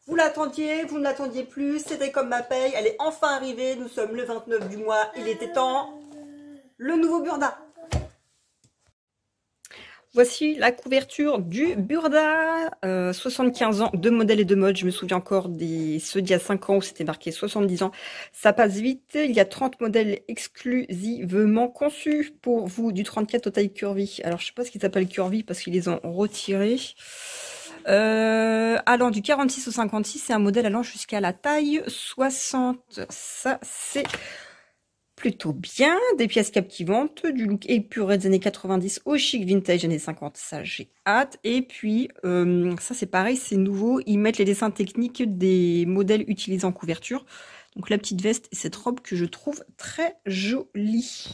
Vous l'attendiez, vous ne l'attendiez plus, c'était comme ma paye, elle est enfin arrivée, nous sommes le 29 du mois, il était temps. Le nouveau Burda. Voici la couverture du Burda, 75 ans, de modèles et de mode. Je me souviens encore des ceux d'il y a 5 ans où c'était marqué 70 ans. Ça passe vite, il y a 30 modèles exclusivement conçus pour vous, du 34 au taille curvy. Alors je sais pas ce qu'ils appellent curvy parce qu'ils les ont retirés. Allant du 46 au 56, c'est un modèle allant jusqu'à la taille 60. Ça, c'est plutôt bien. Des pièces captivantes, du look épuré des années 90 au chic vintage années 50. Ça, j'ai hâte. Et puis, ça, c'est pareil, c'est nouveau. Ils mettent les dessins techniques des modèles utilisés en couverture. Donc, la petite veste et cette robe que je trouve très jolie.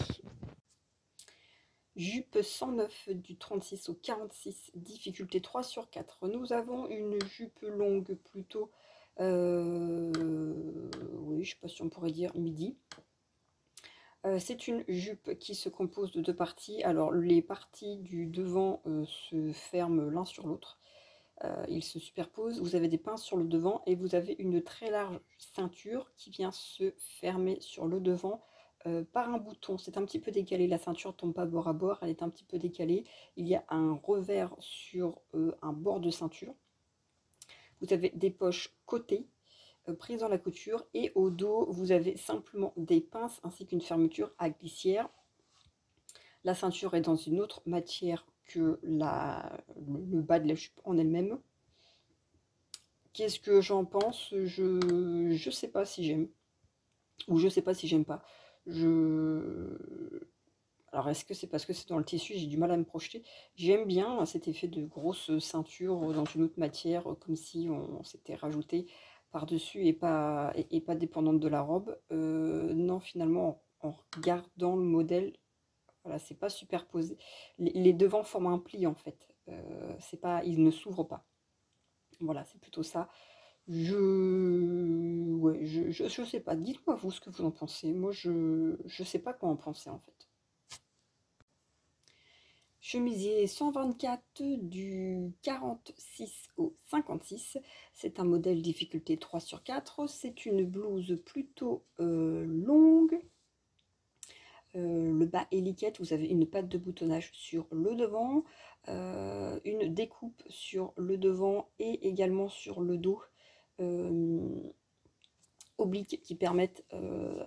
Jupe 109 du 36 au 46, difficulté 3 sur 4. Nous avons une jupe longue plutôt, oui, je sais pas si on pourrait dire midi. C'est une jupe qui se compose de deux parties. Alors les parties du devant se ferment l'un sur l'autre. Ils se superposent. Vous avez des pinces sur le devant et vous avez une très large ceinture qui vient se fermer sur le devant par un bouton. C'est un petit peu décalé, la ceinture ne tombe pas bord à bord, elle est un petit peu décalée. Il y a un revers sur un bord de ceinture. Vous avez des poches côté prises dans la couture et au dos vous avez simplement des pinces ainsi qu'une fermeture à glissière. La ceinture est dans une autre matière que le bas de la jupe en elle-même. Qu'est-ce que j'en pense? Je sais pas si j'aime. Ou je sais pas si j'aime pas. Alors, est-ce que c'est parce que c'est dans le tissu, j'ai du mal à me projeter? J'aime bien cet effet de grosse ceinture dans une autre matière, comme si on s'était rajouté par-dessus et pas dépendante de la robe. Non, finalement, en regardant le modèle, voilà, c'est pas superposé. Les devants forment un pli, en fait. C'est pas, ils ne s'ouvrent pas. Voilà, c'est plutôt ça. Ouais, je sais pas. Dites-moi vous ce que vous en pensez. Moi, je sais pas quoi en penser en fait. Chemisier 124 du 46 au 56. C'est un modèle difficulté 3 sur 4. C'est une blouse plutôt longue. Le bas est liquette. Vous avez une patte de boutonnage sur le devant. Une découpe sur le devant et également sur le dos. Obliques qui permettent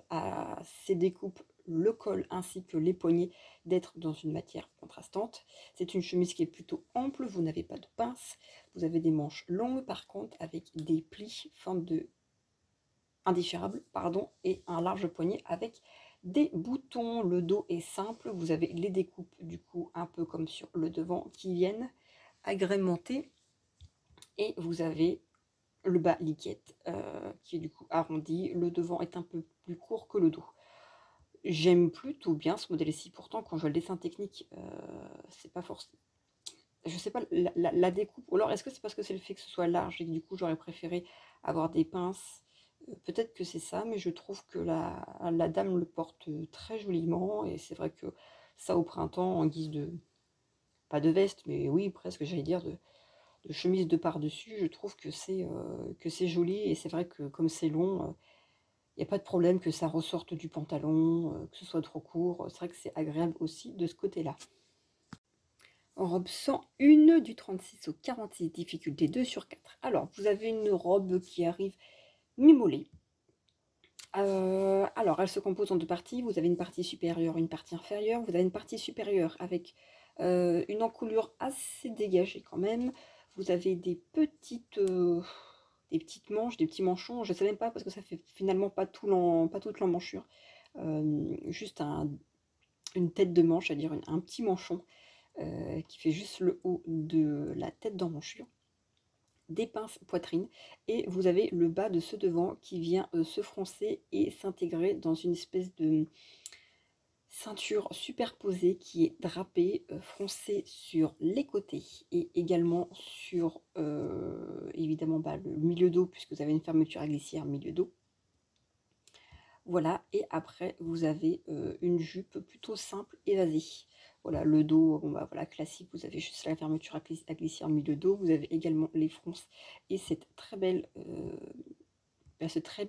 à ces découpes, le col ainsi que les poignets, d'être dans une matière contrastante. C'est une chemise qui est plutôt ample, vous n'avez pas de pince, vous avez des manches longues par contre avec des plis forme de indifférable, pardon, et un large poignet avec des boutons. Le dos est simple, vous avez les découpes du coup un peu comme sur le devant qui viennent agrémenter et vous avez le bas liquette qui est du coup arrondi. Le devant est un peu plus court que le dos. J'aime plutôt bien ce modèle-ci. Pourtant, quand je vois le dessin technique, c'est pas forcément. Je sais pas la découpe. Ou alors, est-ce que c'est parce que c'est le fait que ce soit large et que du coup, j'aurais préféré avoir des pinces? Peut-être que c'est ça, mais je trouve que la dame le porte très joliment. Et c'est vrai que ça, au printemps, en guise de. Pas de veste, mais oui, presque, j'allais dire, de chemise de par-dessus, je trouve que c'est joli. Et c'est vrai que comme c'est long, il n'y a pas de problème que ça ressorte du pantalon, que ce soit trop court. C'est vrai que c'est agréable aussi de ce côté-là. En robe 101 du 36 au 46, difficulté 2 sur 4. Alors, vous avez une robe qui arrive mi-mollet. Alors, elle se compose en deux parties. Vous avez une partie supérieure, une partie inférieure. Vous avez une partie supérieure avec une encoulure assez dégagée quand même. Vous avez des petites manches, des petits manchons. Je ne sais même pas parce que ça fait finalement pas toute l'emmanchure. Juste une tête de manche, c'est-à-dire un petit manchon qui fait juste le haut de la tête d'emmanchure. Des pinces poitrine et vous avez le bas de ce devant qui vient se froncer et s'intégrer dans une espèce de ceinture superposée qui est drapée, froncée sur les côtés et également sur évidemment le milieu dos puisque vous avez une fermeture à glissière milieu dos. Voilà, et après vous avez une jupe plutôt simple évasée. Voilà, le dos, bon bah voilà, classique, vous avez juste la fermeture à glisser en milieu de dos, vous avez également les fronces et cette très belle, ce très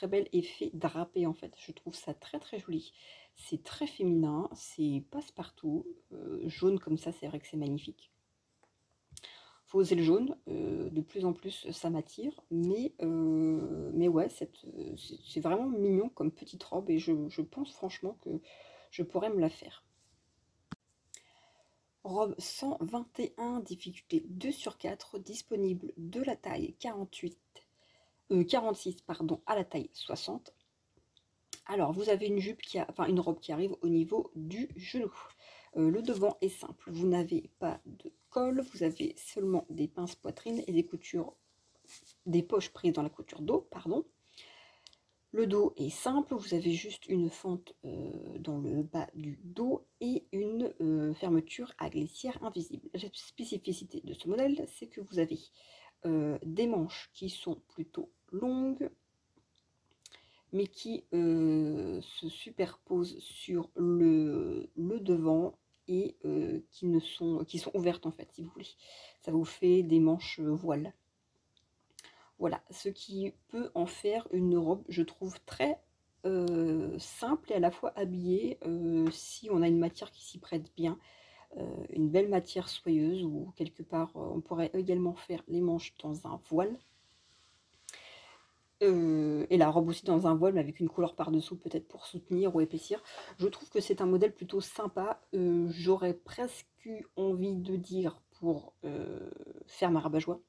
bel effet drapé en fait. Je trouve ça très très joli. C'est très féminin, c'est passe-partout, jaune comme ça, c'est vrai que c'est magnifique. Faut oser le jaune, de plus en plus ça m'attire, mais ouais, c'est vraiment mignon comme petite robe et je pense franchement que je pourrais me la faire. Robe 121, difficulté 2 sur 4, disponible de la taille 46 pardon, à la taille 60. Alors, vous avez une jupe une robe qui arrive au niveau du genou. Le devant est simple, vous n'avez pas de col, vous avez seulement des pinces poitrine et des poches prises dans la couture dos, pardon. Le dos est simple, vous avez juste une fente dans le bas du dos et une fermeture à glissière invisible. La spécificité de ce modèle, c'est que vous avez des manches qui sont plutôt longues, mais qui se superposent sur le devant et qui sont ouvertes en fait, si vous voulez. Ça vous fait des manches voiles. Voilà, ce qui peut en faire une robe, je trouve, très simple et à la fois habillée, si on a une matière qui s'y prête bien, une belle matière soyeuse ou quelque part, on pourrait également faire les manches dans un voile. Et la robe aussi dans un voile, mais avec une couleur par-dessous, peut-être pour soutenir ou épaissir. Je trouve que c'est un modèle plutôt sympa. J'aurais presque eu envie de dire pour faire ma rabat-joie,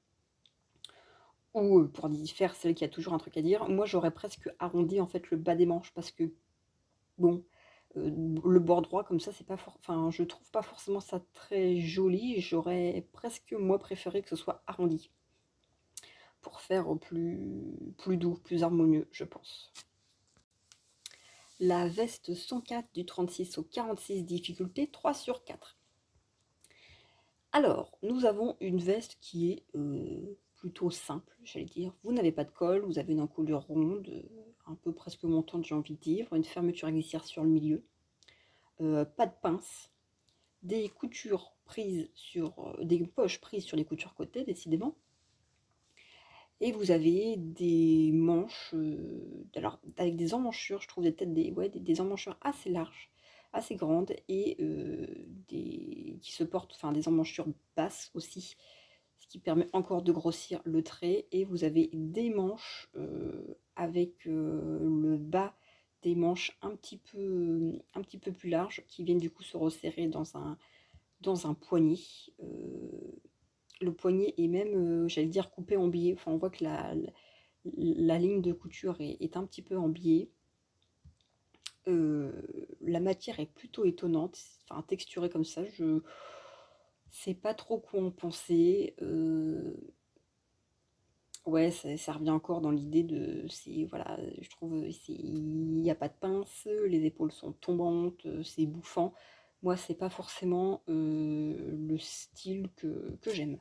ou pour faire celle qui a toujours un truc à dire. Moi, j'aurais presque arrondi en fait le bas des manches parce que, bon, le bord droit comme ça, c'est pas enfin, je trouve pas forcément ça très joli. J'aurais presque, moi, préféré que ce soit arrondi pour faire plus doux, plus harmonieux, je pense. La veste 104 du 36 au 46, difficulté 3 sur 4. Alors, nous avons une veste qui est plutôt simple, j'allais dire. Vous n'avez pas de col, vous avez une encolure ronde, un peu presque montante, j'ai envie de dire, une fermeture à glissière sur le milieu, pas de pince, des coutures prises des poches prises sur les coutures côté, décidément. Et vous avez des manches, alors avec des emmanchures, je trouve des emmanchures assez larges, assez grandes, et qui se portent, enfin des emmanchures basses aussi, ce qui permet encore de grossir le trait. Et vous avez des manches avec le bas des manches un petit peu plus larges, qui viennent du coup se resserrer dans un poignet. Le poignet est même, j'allais dire, coupé en biais. Enfin, on voit que la ligne de couture est un petit peu en biais. La matière est plutôt étonnante, enfin texturée comme ça. Je sais pas trop quoi en penser. Ouais, ça revient encore dans l'idée de, voilà, je trouve, il n'y a pas de pince, les épaules sont tombantes, c'est bouffant. Moi, c'est pas forcément le style que j'aime.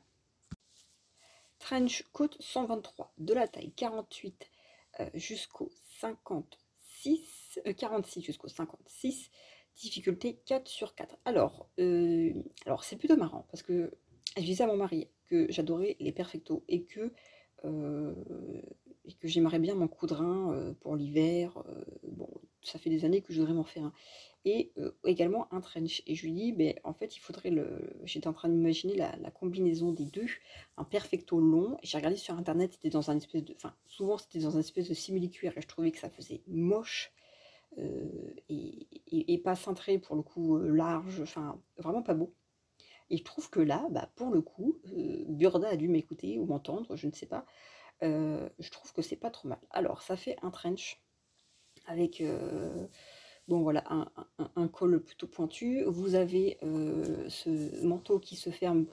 Trench coat 123, de la taille 48 jusqu'au 56, 46 jusqu'au 56, difficulté 4 sur 4. Alors c'est plutôt marrant parce que je disais à mon mari que j'adorais les perfectos euh, et que j'aimerais bien m'en coudre un pour l'hiver. Bon, ça fait des années que je voudrais m'en faire un. Et également un trench. Et je lui dis, ben, en fait, il faudrait J'étais en train d'imaginer la combinaison des deux, un perfecto long. J'ai regardé sur internet, c'était dans un espèce de. Enfin, souvent c'était dans un espèce de simili-cuir et je trouvais que ça faisait moche et pas cintré pour le coup, large, enfin, vraiment pas beau. Et je trouve que là, bah, pour le coup, Burda a dû m'écouter ou m'entendre, je ne sais pas. Je trouve que c'est pas trop mal. Alors, ça fait un trench avec bon voilà un col plutôt pointu. Vous avez ce manteau qui se ferme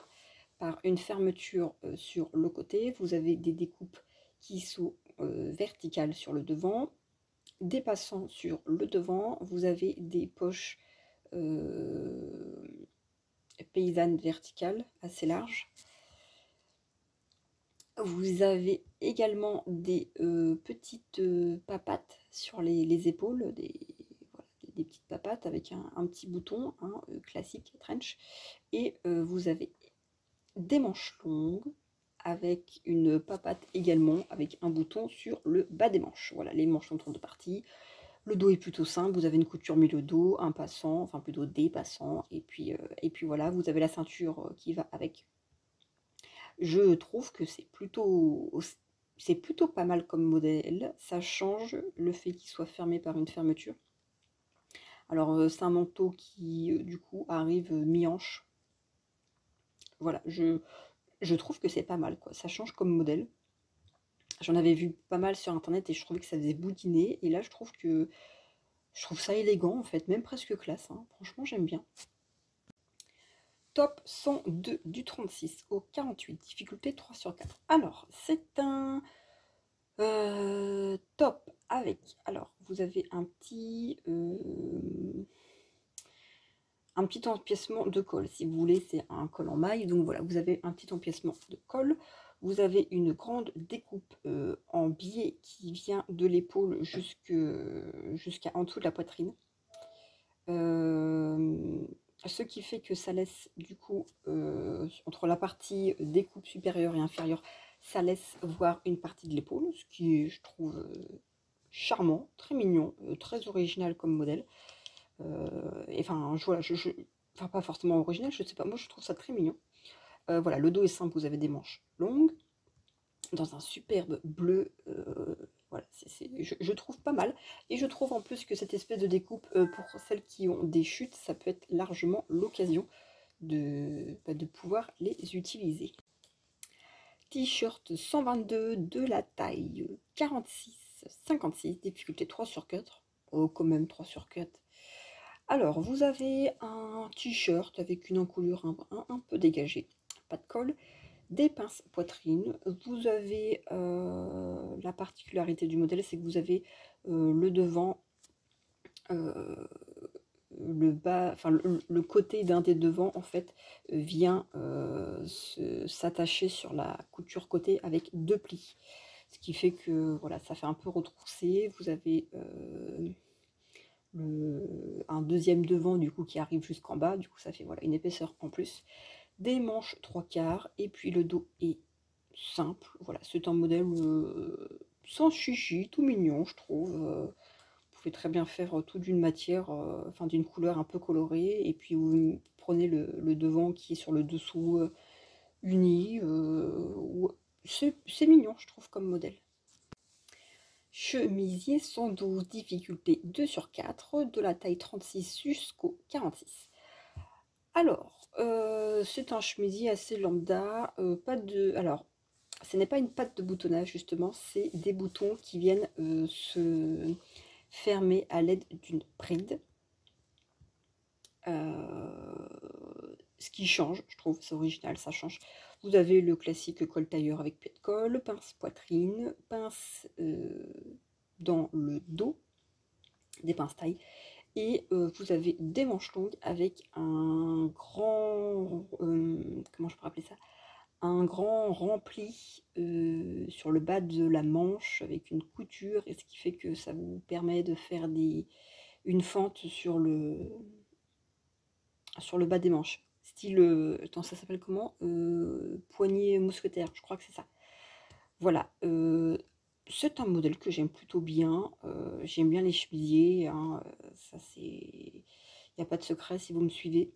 par une fermeture sur le côté. Vous avez des découpes qui sont verticales sur le devant, dépassant sur le devant. Vous avez des poches paysannes verticales assez larges. Vous avez également des petites papates sur les épaules, voilà, des petites papates avec un petit bouton, hein, classique, trench. Et vous avez des manches longues avec une papate également, avec un bouton sur le bas des manches. Voilà, les manches sont en deux parties. Le dos est plutôt simple, vous avez une couture milieu-dos, un passant, enfin plutôt des passants, et puis voilà, vous avez la ceinture qui va avec. Je trouve que c'est plutôt pas mal comme modèle. Ça change le fait qu'il soit fermé par une fermeture. Alors c'est un manteau qui du coup arrive mi-hanche. Voilà, je trouve que c'est pas mal, quoi. Ça change comme modèle. J'en avais vu pas mal sur internet et je trouvais que ça faisait boudiner. Et là je trouve ça élégant en fait, même presque classe, hein. Franchement j'aime bien. Top 102 du 36 au 48, difficulté 3 sur 4. Alors, c'est un top avec... Alors, vous avez un petit empiècement de colle. Si vous voulez, c'est un col en maille. Donc voilà, vous avez un petit empiècement de colle. Vous avez une grande découpe en biais qui vient de l'épaule jusqu'à en dessous de la poitrine. Ce qui fait que ça laisse du coup entre la partie découpe supérieure et inférieure, ça laisse voir une partie de l'épaule, ce qui est, je trouve, charmant, très mignon, très original comme modèle. Et enfin, voilà, enfin pas forcément original, je sais pas, moi je trouve ça très mignon. Voilà, le dos est simple, vous avez des manches longues, dans un superbe bleu. Voilà, je trouve pas mal. Et je trouve en plus que cette espèce de découpe, pour celles qui ont des chutes, ça peut être largement l'occasion de pouvoir les utiliser. T-shirt 122 de la taille 46-56, difficulté 3 sur 4. Oh, quand même 3 sur 4. Alors, vous avez un t-shirt avec une encolure un peu dégagée, pas de colle, des pinces poitrine. Vous avez la particularité du modèle, c'est que vous avez le devant, le bas, enfin le côté d'un des devants en fait vient s'attacher sur la couture côté avec deux plis, ce qui fait que voilà, ça fait un peu retroussé. Vous avez un deuxième devant du coup qui arrive jusqu'en bas, du coup ça fait voilà une épaisseur en plus, des manches 3/4 et puis le dos est simple. Voilà, c'est un modèle sans chichi, tout mignon je trouve. Vous pouvez très bien faire tout d'une matière, enfin d'une couleur un peu colorée, et puis vous prenez le devant qui est sur le dessous uni. C'est mignon je trouve comme modèle. Chemisier 112, difficulté 2 sur 4, de la taille 36 jusqu'au 46. Alors, c'est un chemisier assez lambda, pas de... Alors, ce n'est pas une patte de boutonnage justement, c'est des boutons qui viennent se fermer à l'aide d'une bride. Ce qui change, je trouve, c'est original, ça change. Vous avez le classique col tailleur avec pied de colle, pince poitrine, pince dans le dos, des pinces taille, et vous avez des manches longues avec un grand, comment je pourrais appeler ça, un grand rempli sur le bas de la manche avec une couture, et ce qui fait que ça vous permet de faire une fente sur le bas des manches. Style, attends, ça s'appelle comment, poignée mousquetaire, je crois que c'est ça. Voilà, c'est un modèle que j'aime plutôt bien. J'aime bien les chemisiers, hein, ça c'est... Il n'y a pas de secret si vous me suivez.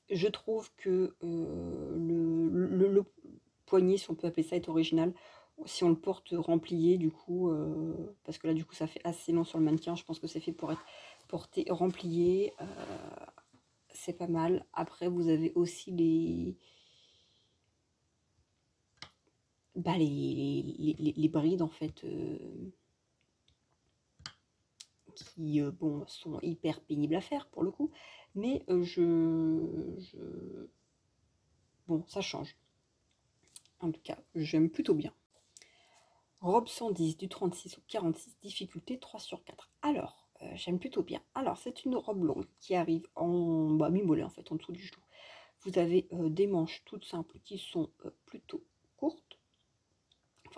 Je trouve que le poignet, si on peut appeler ça, est original. Si on le porte remplié, du coup, parce que là, du coup, ça fait assez long sur le mannequin. Je pense que c'est fait pour être porté remplié. C'est pas mal. Après, vous avez aussi les brides, en fait, qui, bon, sont hyper pénibles à faire, pour le coup. Mais bon, ça change. En tout cas, j'aime plutôt bien. Robe 110 du 36 au 46, difficulté 3 sur 4. Alors, j'aime plutôt bien. Alors, c'est une robe longue qui arrive en mi-mollet, en fait, en dessous du genou. Vous avez des manches toutes simples qui sont plutôt courtes.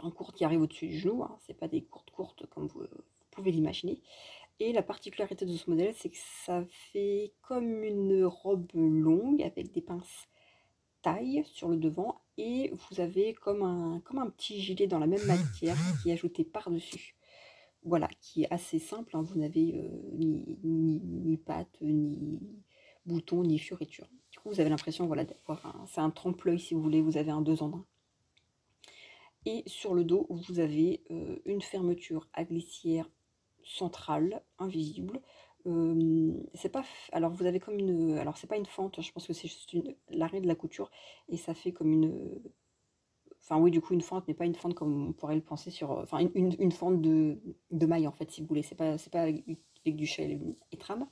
enfin, courtes qui arrivent au-dessus du genou, hein, c'est pas des courtes comme vous pouvez l'imaginer. Et la particularité de ce modèle, c'est que ça fait comme une robe longue avec des pinces taille sur le devant, et vous avez comme un petit gilet dans la même matière qui est ajouté par-dessus. Voilà, qui est assez simple, hein, vous n'avez ni pattes, ni boutons, ni fioritures. Du coup, vous avez l'impression, voilà, d'avoir c'est un trompe-l'œil si vous voulez, vous avez un 2 en 1. Et sur le dos, vous avez une fermeture à glissière centrale, invisible. C'est pas, alors vous avez comme une, alors c'est pas une fente, je pense que c'est juste l'arrêt de la couture, et ça fait comme une, enfin oui, du coup une fente, mais pas une fente comme on pourrait le penser sur, enfin une fente de maille en fait, si vous voulez, c'est pas avec du chêle et trame.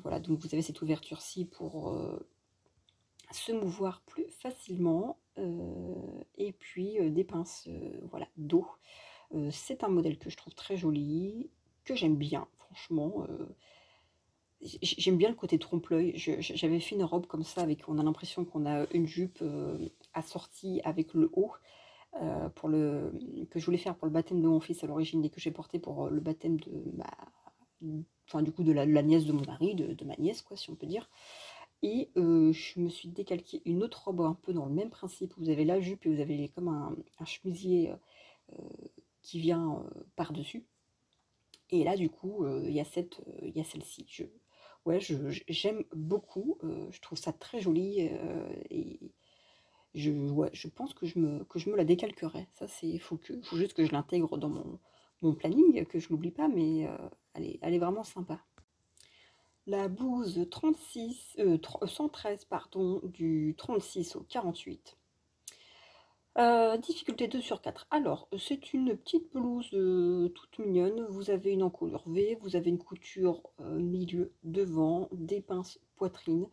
Voilà, donc vous avez cette ouverture-ci pour se mouvoir plus facilement, et puis des pinces, voilà, d'eau. C'est un modèle que je trouve très joli, que j'aime bien, franchement. J'aime bien le côté trompe-l'œil. J'avais fait une robe comme ça, avec, on a l'impression qu'on a une jupe assortie avec le haut, que je voulais faire pour le baptême de mon fils à l'origine, et que j'ai porté pour le baptême de enfin du coup de la nièce de mon mari, de ma nièce quoi, si on peut dire. Et je me suis décalqué une autre robe un peu dans le même principe. Vous avez la jupe et vous avez comme un chemisier qui vient par-dessus. Et là, du coup, il y a celle-ci. Ouais, j'aime beaucoup. Je trouve ça très joli. Et ouais, je pense que je me la décalquerai. Ça, faut juste que je l'intègre dans mon planning, que je n'oublie pas, mais elle est vraiment sympa. La blouse 113, pardon, du 36 au 48. Difficulté 2 sur 4. Alors, c'est une petite blouse toute mignonne. Vous avez une encolure V, vous avez une couture milieu devant, des pinces poitrine,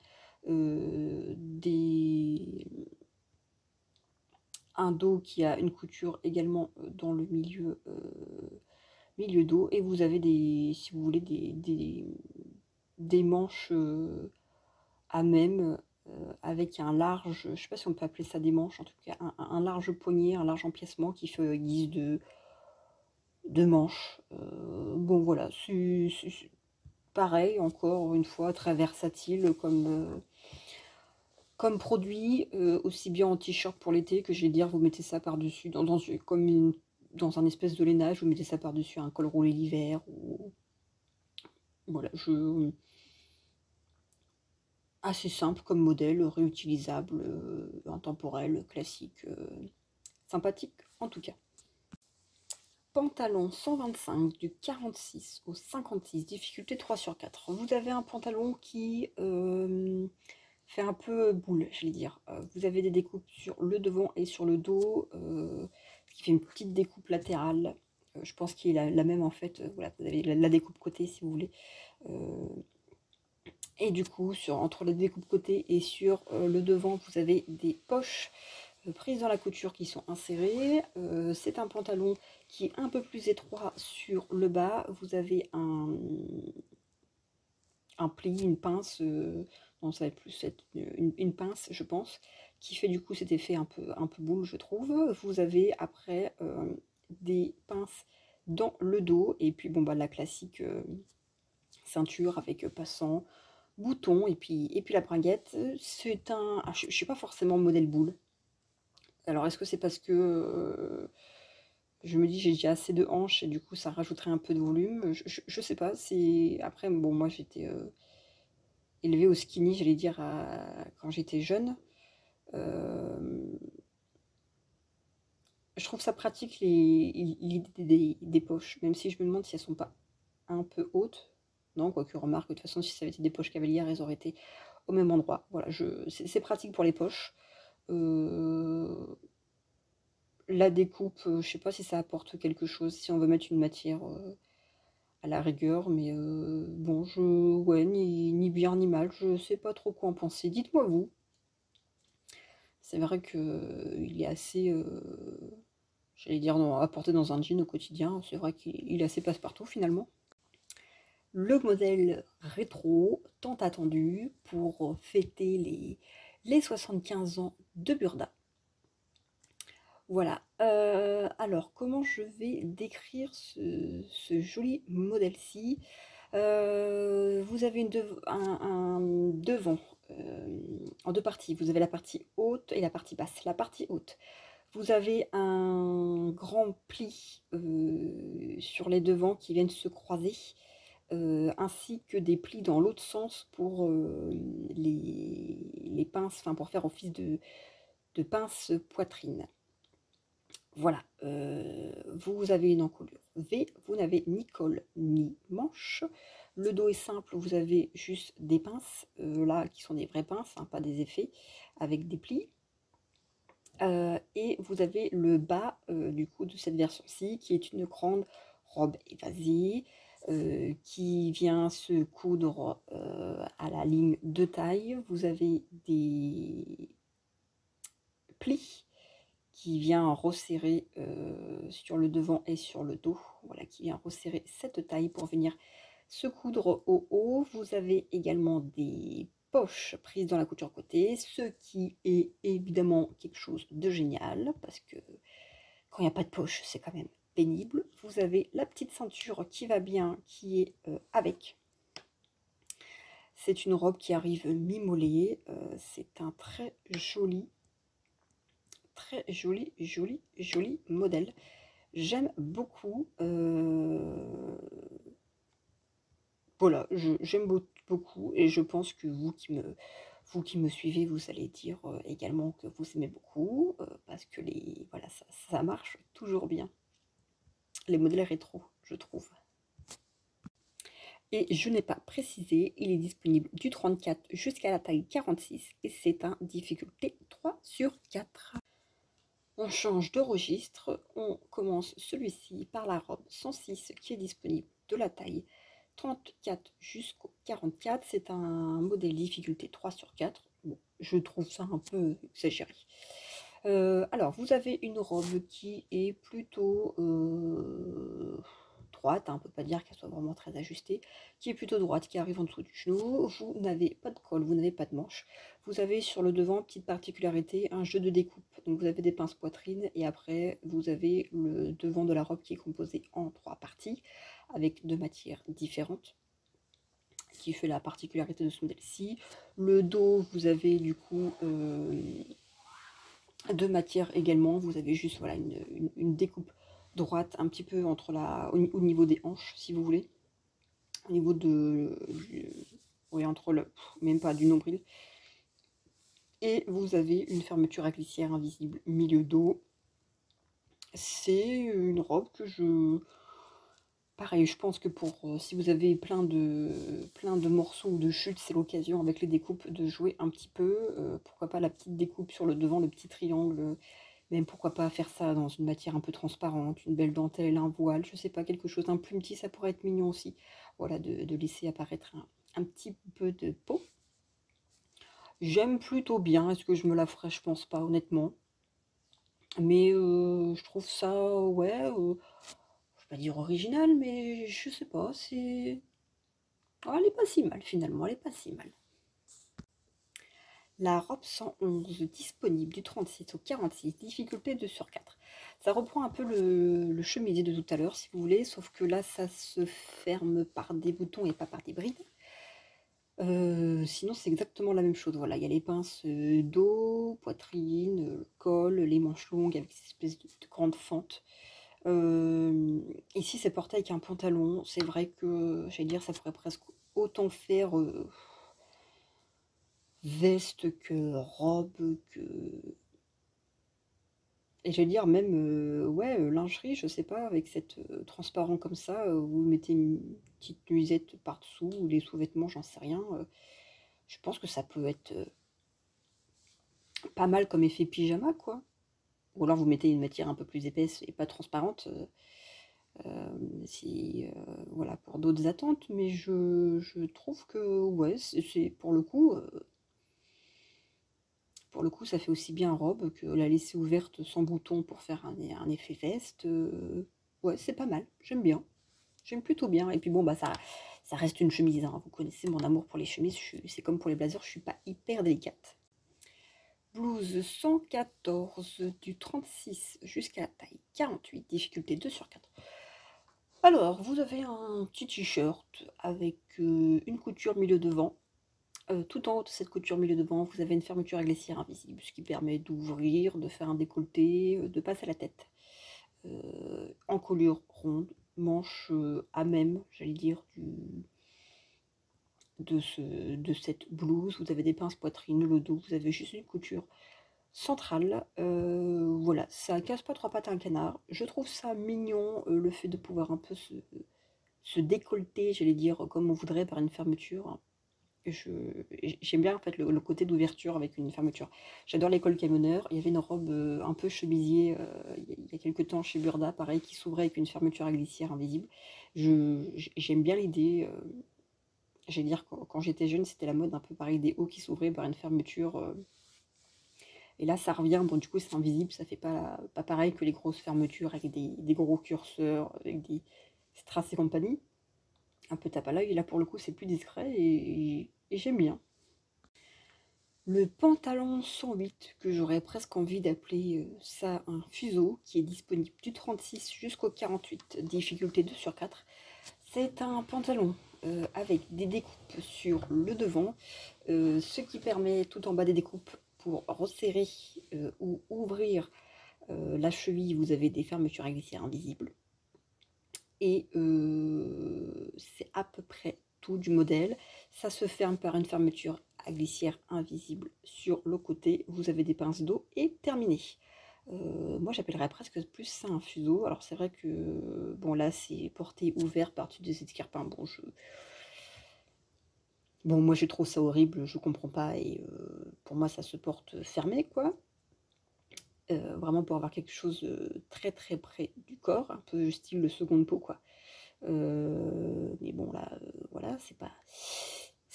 un dos qui a une couture également dans le milieu dos, et vous avez si vous voulez, des manches à même, avec un large, je sais pas si on peut appeler ça des manches, en tout cas un large poignet, un large empiècement qui fait guise de manches. Bon voilà, c'est pareil, encore une fois, très versatile comme produit, aussi bien en t-shirt pour l'été, que je vais dire, vous mettez ça par-dessus, dans un espèce de lainage, vous mettez ça par-dessus un col roulé l'hiver, ou voilà, assez simple comme modèle, réutilisable, intemporel, classique, sympathique en tout cas. Pantalon 125 du 46 au 56, difficulté 3 sur 4. Vous avez un pantalon qui fait un peu boule, je vais dire. Vous avez des découpes sur le devant et sur le dos, qui fait une petite découpe latérale. Je pense qu'il est la même en fait. Voilà, vous avez la découpe côté si vous voulez. Et du coup, entre la découpe côté et sur le devant, vous avez des poches prises dans la couture qui sont insérées. C'est un pantalon qui est un peu plus étroit sur le bas. Vous avez un pli, une pince, non ça va plus être une pince je pense, qui fait du coup cet effet un peu boule je trouve. Vous avez après des pinces dans le dos, et puis bon bah la classique ceinture avec passant, bouton, et puis la bringuette. C'est je suis pas forcément modèle boule. Alors est-ce que c'est parce que je me dis j'ai déjà assez de hanches et du coup ça rajouterait un peu de volume, je sais pas. C'est après, bon, moi j'étais élevée au skinny, j'allais dire, quand j'étais jeune. Je trouve ça pratique l'idée des poches, même si je me demande si elles sont pas un peu hautes. Non, quoique remarque, de toute façon si ça avait été des poches cavalières, elles auraient été au même endroit. Voilà, c'est pratique pour les poches. La découpe, je sais pas si ça apporte quelque chose, si on veut mettre une matière à la rigueur, mais bon, ouais, ni bien ni mal, je sais pas trop quoi en penser. Dites-moi vous. C'est vrai que il est assez, j'allais dire, à porter dans un jean au quotidien. C'est vrai qu'il est assez passe-partout finalement. Le modèle rétro, tant attendu pour fêter les 75 ans de Burda. Voilà. Alors, comment je vais décrire ce joli modèle-ci? Vous avez un devant en deux parties. Vous avez la partie haute et la partie basse. La partie haute, vous avez un grand pli sur les devants qui viennent se croiser, ainsi que des plis dans l'autre sens pour les pinces, enfin pour faire office de pince poitrine. Voilà, vous avez une encolure V, vous n'avez ni col ni manche. Le dos est simple, vous avez juste des pinces, là qui sont des vraies pinces, hein, pas des effets, avec des plis. Et vous avez le bas du coup de cette version-ci qui est une grande robe évasée qui vient se coudre à la ligne de taille. Vous avez des plis qui vient resserrer sur le devant et sur le dos, voilà, qui vient resserrer cette taille pour venir se coudre au haut. Vous avez également des poches prises dans la couture côté, ce qui est évidemment quelque chose de génial, parce que quand il n'y a pas de poche, c'est quand même pénible. Vous avez la petite ceinture qui va bien, qui est avec. C'est une robe qui arrive mi-mollet, c'est un très joli modèle. J'aime beaucoup. Voilà, j'aime beaucoup et je pense que vous qui me suivez, vous allez dire également que vous aimez beaucoup parce que voilà, ça marche toujours bien. Les modèles rétro, je trouve. Et je n'ai pas précisé, il est disponible du 34 jusqu'à la taille 46 et c'est un difficulté 3/4. On change de registre, on commence celui-ci par la robe 106 qui est disponible de la taille 34 jusqu'au 44. C'est un modèle difficulté 3/4. Bon, je trouve ça un peu exagéré. Alors, vous avez une robe qui est plutôt droite, hein, on ne peut pas dire qu'elle soit vraiment très ajustée, qui est plutôt droite, qui arrive en dessous du genou. Vous n'avez pas de col, vous n'avez pas de manche. Vous avez sur le devant, petite particularité, un jeu de découpe. Donc vous avez des pinces poitrine et après vous avez le devant de la robe qui est composé en 3 parties avec 2 matières différentes qui fait la particularité de ce modèle-ci. Le dos, vous avez du coup 2 matières également. Vous avez juste voilà, une découpe droite un petit peu entre au niveau des hanches si vous voulez. Au niveau oui, entre même pas du nombril. Et vous avez une fermeture à glissière invisible milieu dos. C'est une robe que pareil, je pense que pour si vous avez plein de morceaux ou de chutes, c'est l'occasion avec les découpes de jouer un petit peu. Pourquoi pas la petite découpe sur le devant, le petit triangle. Même pourquoi pas faire ça dans une matière un peu transparente, une belle dentelle, un voile, je sais pas, quelque chose d'un plus petit, ça pourrait être mignon aussi. Voilà, de laisser apparaître un petit peu de peau. J'aime plutôt bien, est-ce que je me la ferais? Je pense pas, honnêtement. Mais je trouve ça, ouais, je vais pas dire original, mais je sais pas, c'est... Oh, elle est pas si mal, finalement, elle est pas si mal. La robe 111, disponible du 36 au 46, difficulté 2/4. Ça reprend un peu le chemisier de tout à l'heure, si vous voulez, sauf que là, ça se ferme par des boutons et pas par des brides. Sinon, c'est exactement la même chose. Voilà, il y a les pinces dos, poitrine, le col, les manches longues avec ces espèces de grandes fentes. Ici, c'est porté avec un pantalon. C'est vrai que, j'allais dire, ça pourrait presque autant faire veste que robe, que... Et j'allais dire même, ouais, lingerie, je sais pas, avec cette transparent comme ça, vous mettez une petite nuisette par-dessous, ou des sous-vêtements, j'en sais rien. Je pense que ça peut être pas mal comme effet pyjama, quoi. Ou alors vous mettez une matière un peu plus épaisse et pas transparente, voilà, pour d'autres attentes. Mais je trouve que, ouais, c'est pour le coup, ça fait aussi bien robe que la laisser ouverte sans bouton pour faire un effet veste. Ouais, c'est pas mal, j'aime bien. J'aime plutôt bien. Et puis bon, bah ça reste une chemise, hein. Vous connaissez mon amour pour les chemises, c'est comme pour les blazers, je suis pas hyper délicate. Blouse 114 du 36 jusqu'à la taille 48, difficulté 2 sur 4. Alors, vous avez un petit t-shirt avec une couture milieu devant. Tout en haut de cette couture milieu devant, vous avez une fermeture à glissière invisible, ce qui permet d'ouvrir, de faire un décolleté, de passer la tête. Encolure ronde, manche à même, j'allais dire, de cette blouse. Vous avez des pinces poitrine, le dos, vous avez juste une couture centrale. Voilà, ça casse pas trois pattes à un canard. Je trouve ça mignon, le fait de pouvoir un peu se décolleter, j'allais dire, comme on voudrait par une fermeture. J'aime bien en fait le côté d'ouverture avec une fermeture. J'adore l'école camionneur. Il y avait une robe un peu chemisier il y a quelques temps chez Burda, pareil, qui s'ouvrait avec une fermeture à glissière invisible. J'aime bien l'idée. J'allais dire, quand j'étais jeune, c'était la mode un peu pareil, des hauts qui s'ouvraient par une fermeture. Et là, ça revient. Bon, du coup, c'est invisible. Ça fait pas pareil que les grosses fermetures avec des gros curseurs, avec des strass et compagnie. Un peu tape à l'œil. Et là, pour le coup, c'est plus discret et j'aime bien. Le pantalon 108, que j'aurais presque envie d'appeler ça un fuseau, qui est disponible du 36 jusqu'au 48, difficulté 2 sur 4. C'est un pantalon avec des découpes sur le devant, ce qui permet tout en bas des découpes pour resserrer ou ouvrir la cheville. Vous avez des fermetures à glissière invisibles. Et c'est à peu près tout du modèle. Ça se ferme par une fermeture à glissière invisible sur le côté. Vous avez des pinces d'eau et terminé. Moi j'appellerais presque plus ça un fuseau. Alors c'est vrai que bon là c'est porté ouvert par-dessus des escarpins. Bon moi je trouve ça horrible, je comprends pas et pour moi ça se porte fermé quoi. Vraiment pour avoir quelque chose très très près du corps, un peu style le second peau quoi. Mais bon là, voilà, c'est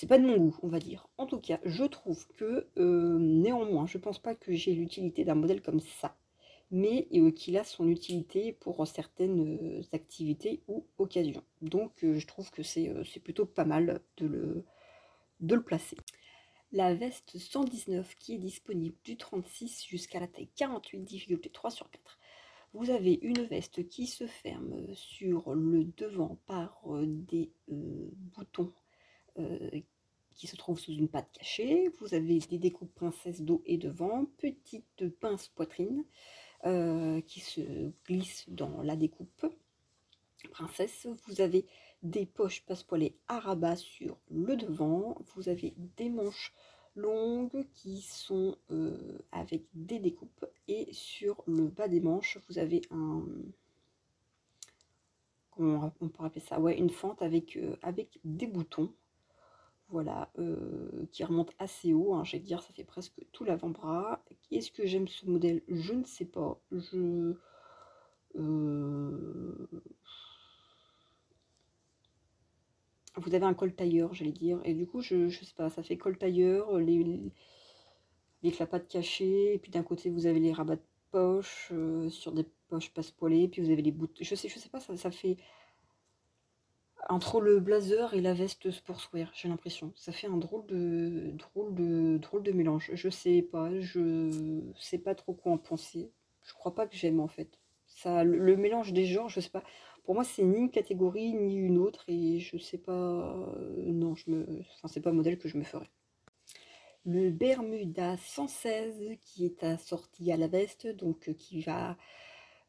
pas de mon goût, on va dire. En tout cas, je trouve que néanmoins, je pense pas que j'ai l'utilité d'un modèle comme ça, mais qu'il a son utilité pour certaines activités ou occasions. Donc je trouve que c'est plutôt pas mal de le placer. La veste 119 qui est disponible du 36 jusqu'à la taille 48, difficulté 3 sur 4. Vous avez une veste qui se ferme sur le devant par des boutons qui se trouvent sous une patte cachée. Vous avez des découpes princesse dos et devant, petite pince poitrine qui se glisse dans la découpe princesse. Vous avez des poches passepoilées à rabat sur le devant. Vous avez des manches longues qui sont avec des découpes et sur le bas des manches vous avez un, comment on pourrait appeler ça, ouais, une fente avec des boutons, voilà, qui remonte assez haut, hein, je vais dire ça fait presque tout l'avant-bras. Est-ce que j'aime ce modèle? Je ne sais pas. Vous avez un col tailleur, j'allais dire, et du coup je sais pas, ça fait col tailleur, les clapates cachées, et puis d'un côté vous avez les rabats de poche sur des poches passepoilées, puis vous avez les boutons, je sais pas, ça fait entre le blazer et la veste sportswear, j'ai l'impression. Ça fait un drôle de mélange. Je sais pas, je sais pas trop quoi en penser. Je crois pas que j'aime en fait. Ça, le mélange des genres, je sais pas. Pour moi, c'est ni une catégorie ni une autre et je sais pas. Non, enfin, c'est pas un modèle que je me ferais. Le Bermuda 116 qui est assorti à la veste, donc qui va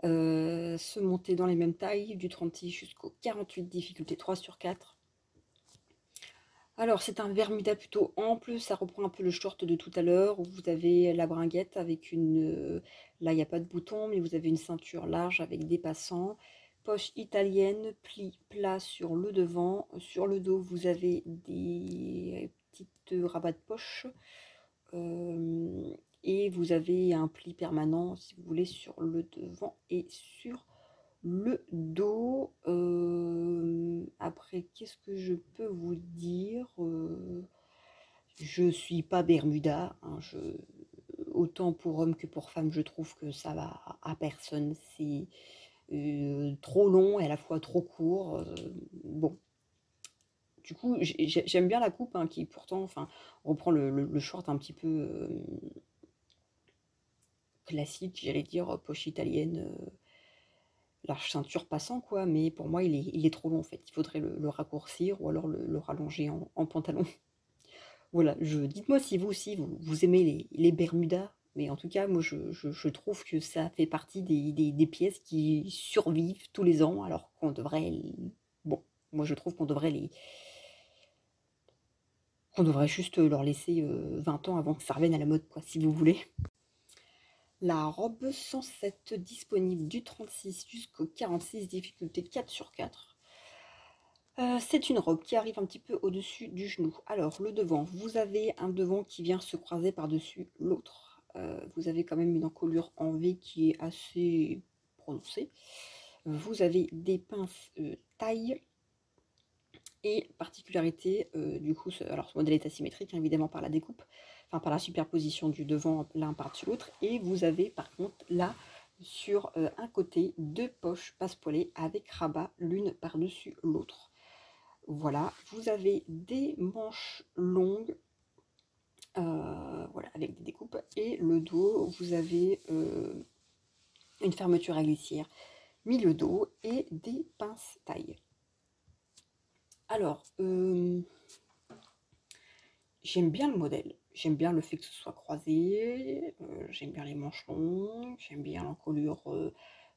se monter dans les mêmes tailles, du 36 jusqu'au 48, difficulté 3 sur 4. Alors c'est un Bermuda plutôt ample, ça reprend un peu le short de tout à l'heure, où vous avez la bringuette avec une... là il n'y a pas de bouton, mais vous avez une ceinture large avec des passants, poche italienne, pli plat sur le devant, sur le dos vous avez des petites rabats de poche, et vous avez un pli permanent si vous voulez sur le devant et sur le dos. Après, qu'est-ce que je peux vous dire? Je suis pas Bermuda, hein, autant pour homme que pour femme, je trouve que ça va à personne. C'est trop long et à la fois trop court. Bon, du coup, j'aime bien la coupe, hein, qui pourtant, enfin, on reprend le short un petit peu classique, j'allais dire, poche italienne, large ceinture passant quoi, mais pour moi il est trop long en fait. Il faudrait le raccourcir ou alors le rallonger en pantalon. Voilà, dites-moi si vous aussi vous aimez les bermudas, mais en tout cas moi je trouve que ça fait partie des pièces qui survivent tous les ans alors qu'on devrait... Bon, moi je trouve qu'on devrait juste leur laisser 20 ans avant que ça revienne à la mode quoi, si vous voulez. La robe 107 disponible du 36 jusqu'au 46, difficulté 4 sur 4. C'est une robe qui arrive un petit peu au-dessus du genou. Alors, le devant, vous avez un devant qui vient se croiser par-dessus l'autre. Vous avez quand même une encolure en V qui est assez prononcée. Vous avez des pinces taille. Et particularité, du coup, alors ce modèle est asymétrique, hein, évidemment, par la découpe, enfin par la superposition du devant l'un par-dessus l'autre. Et vous avez par contre là, sur un côté, deux poches passepoilées avec rabat l'une par-dessus l'autre. Voilà, vous avez des manches longues, voilà, avec des découpes. Et le dos, vous avez une fermeture à glissière, milieu dos et des pinces taille. Alors, j'aime bien le modèle, j'aime bien le fait que ce soit croisé, j'aime bien les manches longues, j'aime bien l'encolure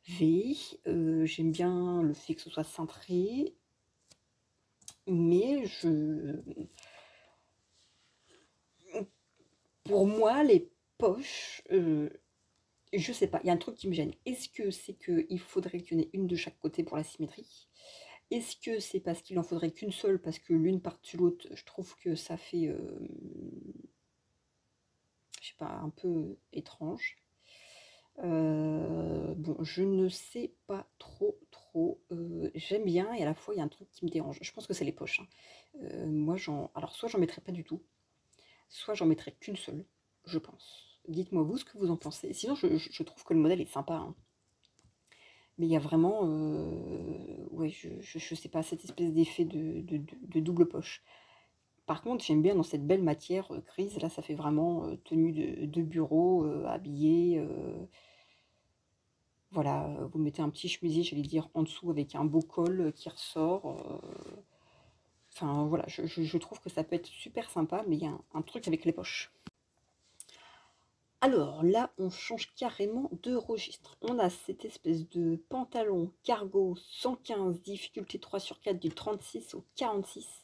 V, j'aime bien le fait que ce soit cintré, mais pour moi, les poches, je sais pas, il y a un truc qui me gêne. Est-ce que c'est qu'il faudrait qu'il y en ait une de chaque côté pour la symétrie? Est-ce que c'est parce qu'il en faudrait qu'une seule, parce que l'une par-dessus l'autre, je trouve que ça fait, je sais pas, un peu étrange. Bon, je ne sais pas trop. J'aime bien et à la fois il y a un truc qui me dérange. Je pense que c'est les poches, hein. Moi, alors soit j'en mettrais pas du tout, soit j'en mettrais qu'une seule, je pense. Dites-moi vous ce que vous en pensez. Sinon, je trouve que le modèle est sympa, hein. Mais il y a vraiment, ouais, je sais pas, cette espèce d'effet de double poche. Par contre, j'aime bien dans cette belle matière grise, là, ça fait vraiment tenue de bureau, habillé. Voilà, vous mettez un petit chemisier, j'allais dire, en dessous avec un beau col qui ressort. Enfin, voilà, je trouve que ça peut être super sympa, mais il y a un truc avec les poches. Alors là, on change carrément de registre. On a cette espèce de pantalon cargo 115, difficulté 3 sur 4 du 36 au 46.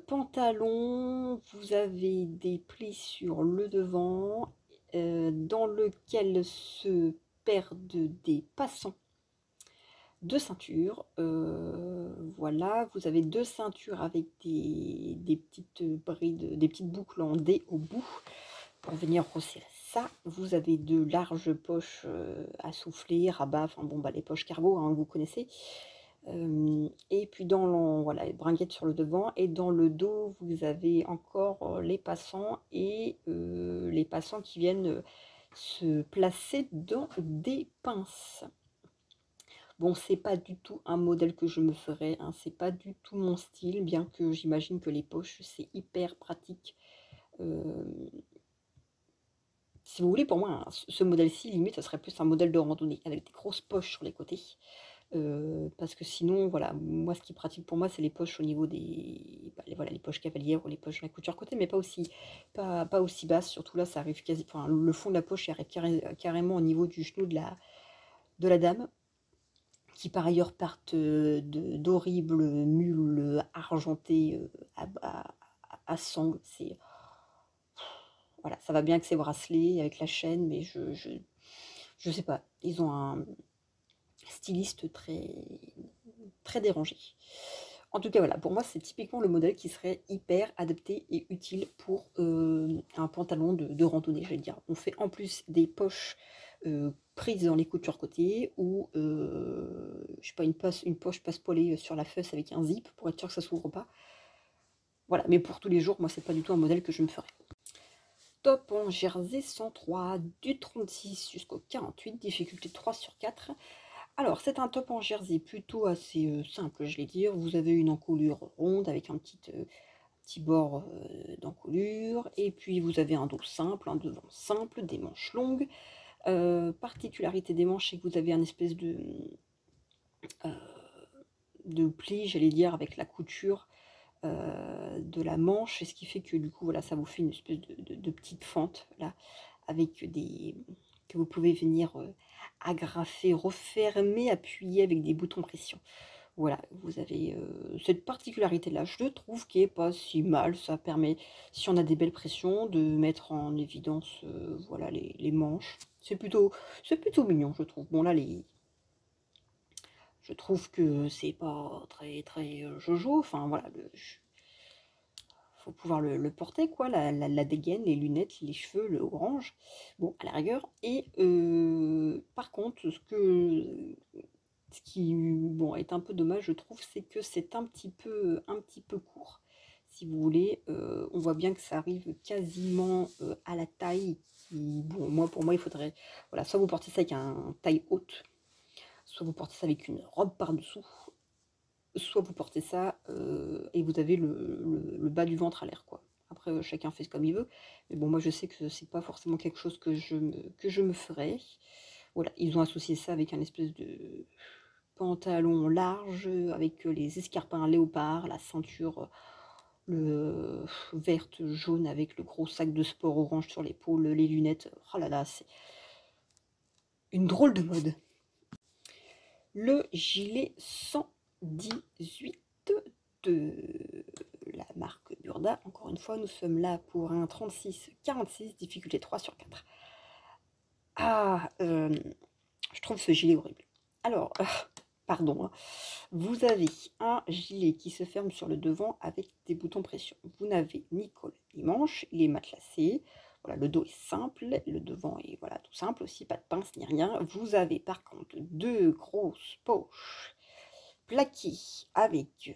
Pantalon, vous avez des plis sur le devant, dans lequel se perdent des passants de ceinture. Voilà, vous avez deux ceintures avec des petites brides, des petites boucles en D au bout pour venir resserrer ça. Vous avez de larges poches à souffler, rabat, enfin bon, bah, les poches cargo, hein, vous connaissez. Et puis voilà, les bringuettes sur le devant, et dans le dos vous avez encore les passants, et les passants qui viennent se placer dans des pinces. Bon, c'est pas du tout un modèle que je me ferais, hein, c'est pas du tout mon style, bien que j'imagine que les poches c'est hyper pratique. Si vous voulez, pour moi, hein, ce modèle-ci, limite, ce serait plus un modèle de randonnée, avec des grosses poches sur les côtés. Parce que sinon, voilà, moi, ce qui est pratique pour moi, c'est les poches au niveau des... voilà, les poches cavalières ou les poches à la couture côté, mais pas aussi basse. Surtout là, ça arrive quasi... Enfin, le fond de la poche arrive carrément au niveau du genou de la dame, qui par ailleurs partent d'horribles mules argentées à sangle. C'est... Voilà, ça va bien avec ses bracelets, avec la chaîne, mais je sais pas. Ils ont un styliste très dérangé. En tout cas, voilà, pour moi, c'est typiquement le modèle qui serait hyper adapté et utile pour un pantalon de randonnée, je vais dire. On fait en plus des poches prises dans les coutures côté, ou, je sais pas, une poche passe-poilée sur la fesse avec un zip pour être sûr que ça s'ouvre pas. Voilà, mais pour tous les jours, moi, c'est pas du tout un modèle que je me ferais. Top en jersey 103, du 36 jusqu'au 48, difficulté 3 sur 4. Alors, c'est un top en jersey plutôt assez simple, je vais dire. Vous avez une encolure ronde avec un petit petits bords d'encolure. Et puis vous avez un dos simple, un devant simple, des manches longues. Particularité des manches, c'est que vous avez un espèce de pli, j'allais dire, avec la couture de la manche, et ce qui fait que du coup, voilà, ça vous fait une espèce de petite fente, là, avec des... que vous pouvez venir agrafer, refermer, appuyer avec des boutons pression. Voilà, vous avez cette particularité-là, je trouve, qui est pas si mal. Ça permet, si on a des belles pressions, de mettre en évidence voilà, les manches. C'est plutôt mignon, je trouve. Bon, là, je trouve que c'est pas très très jojo. Enfin, voilà, faut pouvoir le porter, quoi. La dégaine, les lunettes, les cheveux, le orange. Bon, à la rigueur. Et par contre, ce qui bon, est un peu dommage, je trouve, c'est que c'est un petit peu court. Si vous voulez, on voit bien que ça arrive quasiment à la taille. Bon, pour moi, il faudrait, voilà, soit vous portez ça avec un taille haute, soit vous portez ça avec une robe par-dessous, soit vous portez ça et vous avez le bas du ventre à l'air, quoi. Après, chacun fait comme il veut. Mais bon, moi, je sais que c'est pas forcément quelque chose que je me ferais. Voilà, ils ont associé ça avec un espèce de pantalon large, avec les escarpins léopard, la ceinture verte, jaune, avec le gros sac de sport orange sur l'épaule, les lunettes. Oh là là, c'est une drôle de mode. Le gilet 118 de la marque Burda. Encore une fois, nous sommes là pour un 36-46, difficulté 3/4. Ah, je trouve ce gilet horrible. Alors, pardon, hein. Vous avez un gilet qui se ferme sur le devant avec des boutons pression. Vous n'avez ni col ni manche, il est matelassé. Voilà, le dos est simple, le devant est voilà, tout simple aussi, pas de pince ni rien. Vous avez par contre deux grosses poches plaquées avec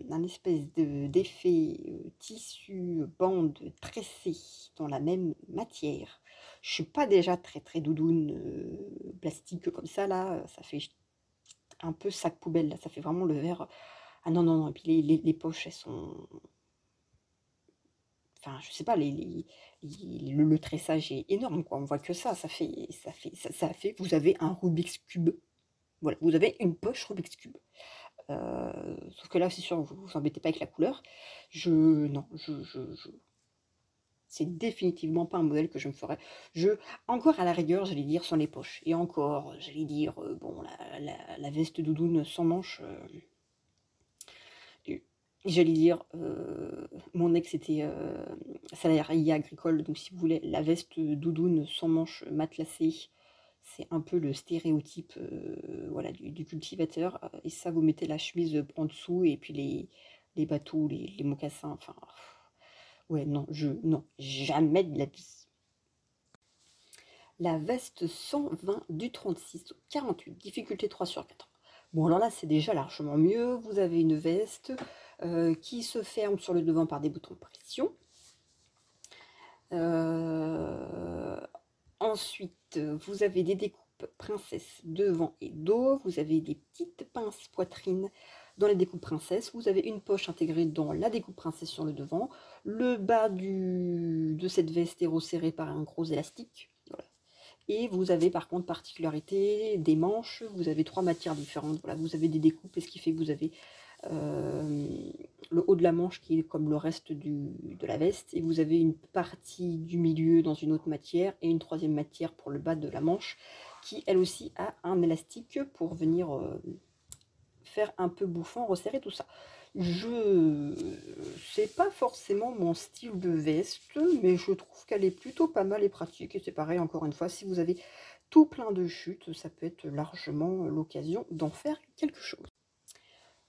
un espèce d'effet tissu, bande tressée dans la même matière. Je suis pas déjà très très doudoune plastique comme ça là, ça fait un peu sac poubelle là, ça fait vraiment le verre. Ah non, non, non, et puis les poches, elles sont... Enfin, je sais pas, le tressage est énorme, quoi. On voit que ça fait que vous avez un Rubik's Cube. Voilà, vous avez une poche Rubik's Cube. Sauf que là, c'est sûr, vous vous embêtez pas avec la couleur. Non, c'est définitivement pas un modèle que je me ferais. Encore à la rigueur, j'allais dire sans les poches. Et encore, j'allais dire, bon, la veste doudoune sans manches... J'allais dire, mon ex était salarié agricole, donc si vous voulez, la veste doudoune sans manches matelassée, c'est un peu le stéréotype voilà, du cultivateur. Et ça, vous mettez la chemise en dessous, et puis les bateaux, les mocassins, enfin, ouais, non, non, jamais de la vie. La veste 120 du 36 au 48, difficulté 3/4. Bon, alors là, c'est déjà largement mieux. Vous avez une veste qui se ferme sur le devant par des boutons de pression. Ensuite, vous avez des découpes princesse devant et dos. Vous avez des petites pinces poitrine dans les découpes princesse. Vous avez une poche intégrée dans la découpe princesse sur le devant. Le bas de cette veste est resserré par un gros élastique. Voilà. Et vous avez par contre particularité des manches, vous avez 3 matières différentes, voilà, vous avez des découpes, et ce qui fait que vous avez le haut de la manche qui est comme le reste de la veste, et vous avez une partie du milieu dans une autre matière, et une troisième matière pour le bas de la manche, qui elle aussi a un élastique pour venir faire un peu bouffant, resserrer tout ça. C'est pas forcément mon style de veste, mais je trouve qu'elle est plutôt pas mal et pratique. Et c'est pareil, encore une fois, si vous avez tout plein de chutes, ça peut être largement l'occasion d'en faire quelque chose.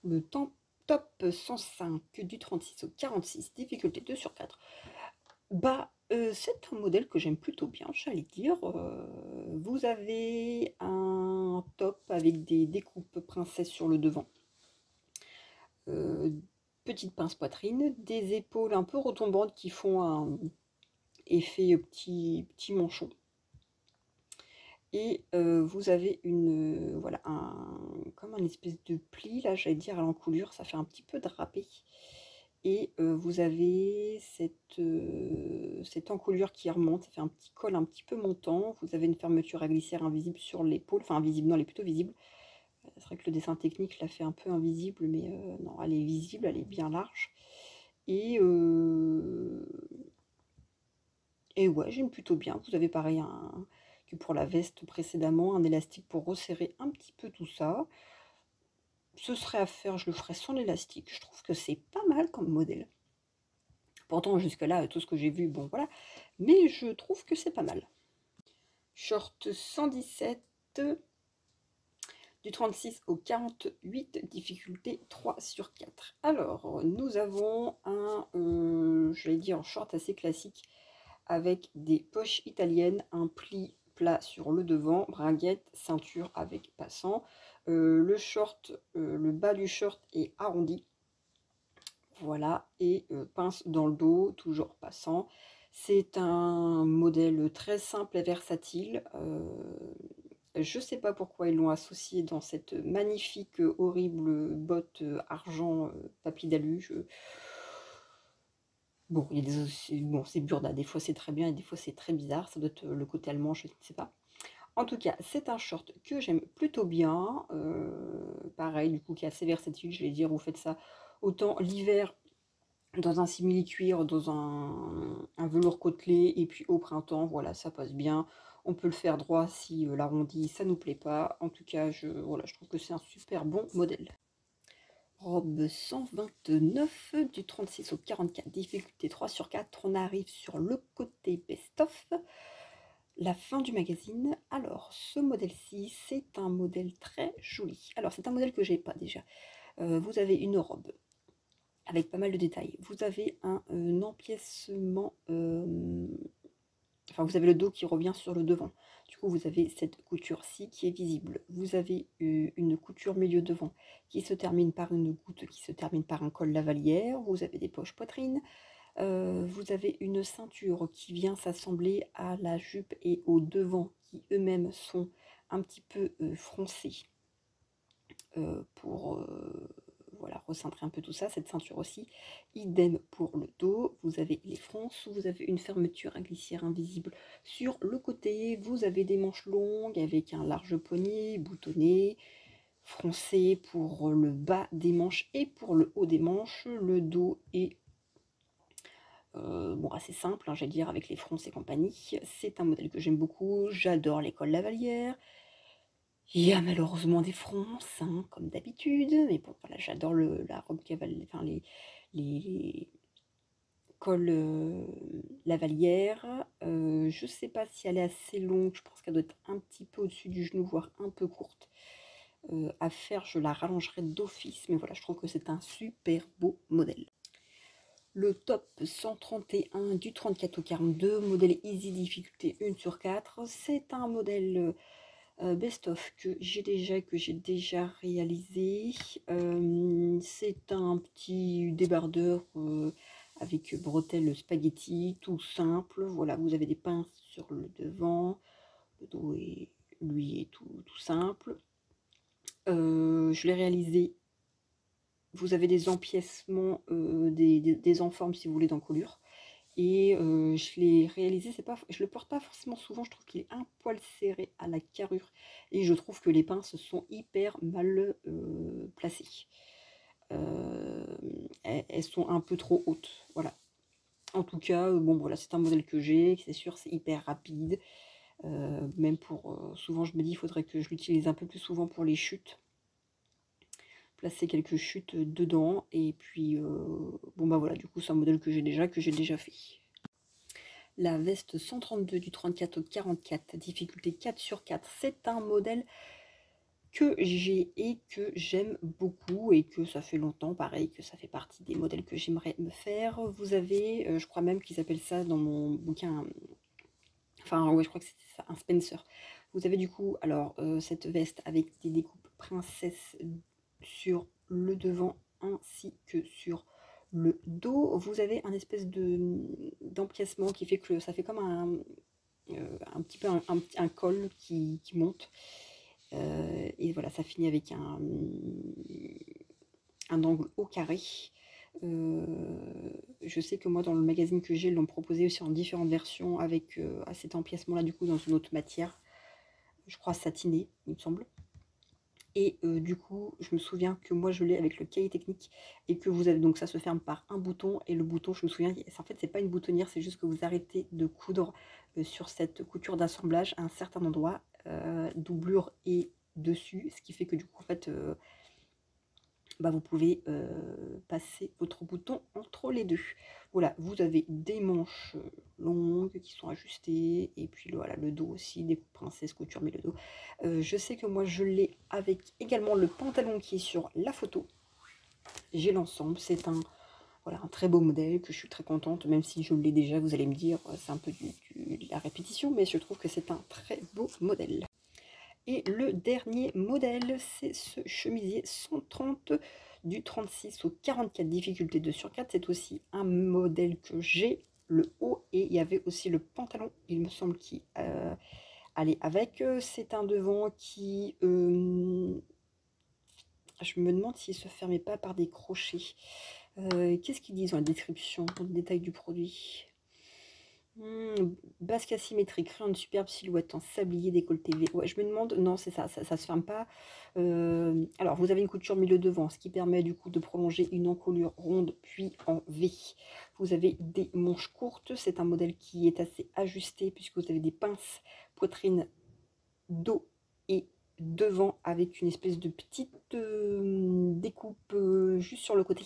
Le top 105 du 36 au 46, difficulté 2/4. Bah, c'est un modèle que j'aime plutôt bien, j'allais dire. Vous avez un top avec des découpes princesse sur le devant. Petite pince poitrine, des épaules un peu retombantes qui font un effet petit manchon. Et vous avez voilà, comme un espèce de pli, là, j'allais dire à l'encoulure, ça fait un petit peu drapé. Et vous avez cette encolure qui remonte, ça fait un petit col un petit peu montant. Vous avez une fermeture à glissière invisible sur l'épaule, enfin invisible, non, elle est plutôt visible. C'est vrai que le dessin technique la fait un peu invisible, mais non, elle est visible, elle est bien large. Et ouais, j'aime plutôt bien. Vous avez pareil que pour la veste précédemment, un élastique pour resserrer un petit peu tout ça. Ce serait à faire, je le ferais sans l'élastique. Je trouve que c'est pas mal comme modèle. Pourtant, jusque-là, tout ce que j'ai vu, bon voilà. Mais je trouve que c'est pas mal. Short 117, du 36 au 48, difficulté 3 sur 4. Alors, nous avons je vais dire, short assez classique, avec des poches italiennes, un pli plat sur le devant, bringuette, ceinture avec passant. Le short, le bas du short est arrondi. Voilà, et pince dans le dos, toujours passant. C'est un modèle très simple et versatile. Je ne sais pas pourquoi ils l'ont associé dans cette magnifique, horrible botte argent papy d'alu. Bon, il y a bon, c'est Burda, des fois c'est très bien et des fois c'est très bizarre. Ça doit être le côté allemand, je ne sais pas. En tout cas, c'est un short que j'aime plutôt bien. Pareil, du coup, qui est assez versatile. Je vais dire, vous faites ça autant l'hiver dans un simili-cuir, dans un velours côtelé, et puis au printemps, voilà, ça passe bien. On peut le faire droit si l'arrondi, ça nous plaît pas. En tout cas, voilà, je trouve que c'est un super bon modèle. Robe 129, du 36 au 44, difficulté 3 sur 4. On arrive sur le côté best-of, la fin du magazine. Alors, ce modèle-ci, c'est un modèle très joli. Alors, c'est un modèle que j'ai pas déjà. Vous avez une robe avec pas mal de détails. Vous avez un empiècement, enfin vous avez le dos qui revient sur le devant. Du coup, vous avez cette couture-ci qui est visible. Vous avez une couture milieu devant qui se termine par une goutte, qui se termine par un col lavalière. Vous avez des poches poitrine. Vous avez une ceinture qui vient s'assembler à la jupe et au devant, qui eux-mêmes sont un petit peu froncés pour voilà, recentrer un peu tout ça. Cette ceinture aussi, idem pour le dos. Vous avez les fronces, vous avez une fermeture à glissière invisible sur le côté. Vous avez des manches longues avec un large poignet boutonné, froncé pour le bas des manches et pour le haut des manches. Le dos est bon, assez simple, hein, j'allais dire, avec les fronces et compagnie. C'est un modèle que j'aime beaucoup. J'adore l'école Lavalière. Il y a malheureusement des fronces, hein, comme d'habitude, mais bon, voilà, j'adore la robe cavalière, enfin les cols Lavalière. Je sais pas si elle est assez longue, je pense qu'elle doit être un petit peu au-dessus du genou, voire un peu courte. À faire, je la rallongerai d'office, mais voilà, je trouve que c'est un super beau modèle. Le top 131 du 34 au 42, modèle Easy difficulté 1 sur 4. C'est un modèle best-of que j'ai déjà réalisé. C'est un petit débardeur avec bretelles spaghetti, tout simple. Voilà, vous avez des pinces sur le devant. Le dos est, lui, est tout simple. Je l'ai réalisé. Vous avez des empiècements, des enformes si vous voulez d'encolure. Et je l'ai réalisé, je le porte pas forcément souvent, je trouve qu'il est un poil serré à la carrure. Et je trouve que les pinces sont hyper mal placées. Elles sont un peu trop hautes, voilà. En tout cas, bon voilà, c'est un modèle que j'ai, c'est sûr, c'est hyper rapide. Même pour, souvent je me dis, il faudrait que je l'utilise un peu plus souvent pour les chutes. Placer quelques chutes dedans et puis bon bah voilà, du coup c'est un modèle que j'ai déjà fait. La veste 132 du 34 au 44, difficulté 4 sur 4, c'est un modèle que j'ai et que j'aime beaucoup et que ça fait longtemps, pareil, que ça fait partie des modèles que j'aimerais me faire. Vous avez, je crois même qu'ils appellent ça dans mon bouquin, enfin ouais, je crois que c'est ça, un Spencer. Vous avez du coup alors cette veste avec des découpes princesse sur le devant ainsi que sur le dos. Vous avez un espèce d'empiècement qui fait que ça fait comme un petit peu un col qui monte. Et voilà, ça finit avec un angle au carré. Je sais que moi, dans le magazine que j'ai, ils l'ont proposé aussi en différentes versions avec à cet empiècement-là, du coup, dans une autre matière. Je crois satinée, il me semble. Et du coup, je me souviens que moi, je l'ai avec le cahier technique et que vous avez, donc ça se ferme par un bouton. Et le bouton, je me souviens, en fait, c'est pas une boutonnière, c'est juste que vous arrêtez de coudre sur cette couture d'assemblage à un certain endroit, doublure et dessus, ce qui fait que du coup, en fait, bah, vous pouvez passer votre bouton entre les deux. Voilà, vous avez des manches longues qui sont ajustées, et puis voilà, le dos aussi, des princesses couture, mais le dos. Je sais que moi je l'ai avec également le pantalon qui est sur la photo. J'ai l'ensemble, c'est un, voilà, un très beau modèle que je suis très contente, même si je l'ai déjà, vous allez me dire, c'est un peu de la répétition, mais je trouve que c'est un très beau modèle. Et le dernier modèle, c'est ce chemisier 130 du 36 au 44, difficulté 2 sur 4. C'est aussi un modèle que j'ai, le haut, et il y avait aussi le pantalon, il me semble, qui allait avec. C'est un devant qui... je me demande s'il ne se fermait pas par des crochets. Qu'est-ce qu'ils disent dans la description, pour le détail du produit? Basque asymétrique, créant une superbe silhouette en sablier décolleté V. Ouais, je me demande, non, c'est ça, ça se ferme pas. Alors, vous avez une couture milieu devant, ce qui permet du coup de prolonger une encolure ronde, puis en V. Vous avez des manches courtes, c'est un modèle qui est assez ajusté, puisque vous avez des pinces poitrine, dos et devant, avec une espèce de petite découpe juste sur le côté.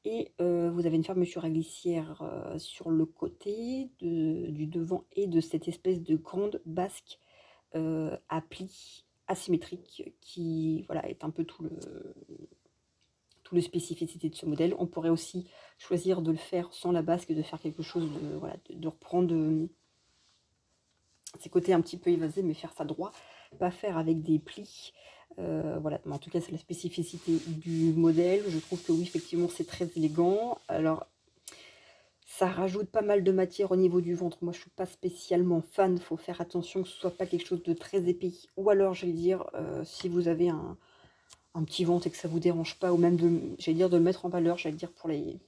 Et vous avez une fermeture à glissière sur le côté du devant et de cette espèce de grande basque à plis asymétrique qui, voilà, est un peu tout le spécificité de ce modèle. On pourrait aussi choisir de le faire sans la basque et de faire quelque chose de, voilà, de reprendre ces côtés un petit peu évasés, mais faire ça droit, pas faire avec des plis. Voilà, mais en tout cas c'est la spécificité du modèle. Je trouve que oui, effectivement c'est très élégant. Alors ça rajoute pas mal de matière au niveau du ventre. Moi je suis pas spécialement fan, il faut faire attention que ce soit pas quelque chose de très épais. Ou alors j'allais dire, si vous avez un petit ventre et que ça vous dérange pas, ou même j'allais dire de le mettre en valeur, j'allais dire pour les...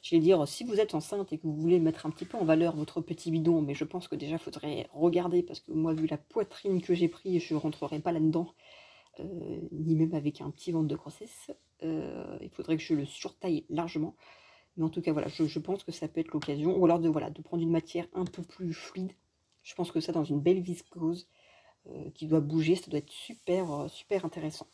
J'allais dire, si vous êtes enceinte et que vous voulez mettre un petit peu en valeur votre petit bidon, mais je pense que déjà, il faudrait regarder, parce que moi, vu la poitrine que j'ai pris, je ne rentrerai pas là-dedans, ni même avec un petit ventre de grossesse. Il faudrait que je le surtaille largement. Mais en tout cas, voilà, je pense que ça peut être l'occasion. Ou alors de, voilà, de prendre une matière un peu plus fluide. Je pense que ça, dans une belle viscose qui doit bouger, ça doit être super, super intéressant.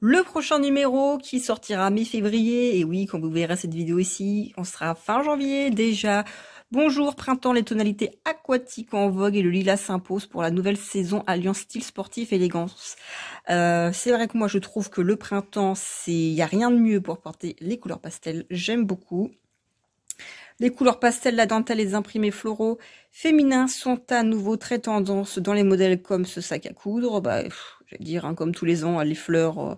Le prochain numéro qui sortira mi-février, et oui, quand vous verrez cette vidéo ici, on sera fin janvier déjà. Bonjour printemps, les tonalités aquatiques en vogue et le lilas s'impose pour la nouvelle saison alliant style sportif et élégance. C'est vrai que moi je trouve que le printemps, il n'y a rien de mieux pour porter les couleurs pastel, j'aime beaucoup. Les couleurs pastel, la dentelle, les imprimés floraux féminins sont à nouveau très tendance dans les modèles comme ce sac à coudre. Bah, je vais dire, hein, comme tous les ans, les fleurs,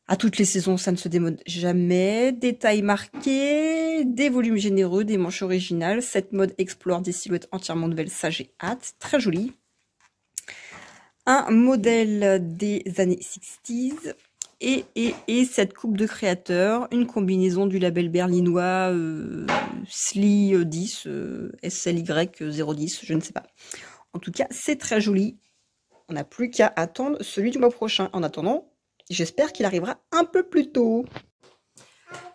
à toutes les saisons, ça ne se démode jamais. Des tailles marquées, des volumes généreux, des manches originales. Cette mode explore des silhouettes entièrement nouvelles, ça j'ai hâte. Très joli. Un modèle des années 60s. Et cette coupe de créateur, une combinaison du label berlinois SLY 10, SLY 010, je ne sais pas. En tout cas, c'est très joli. On n'a plus qu'à attendre celui du mois prochain. En attendant, j'espère qu'il arrivera un peu plus tôt.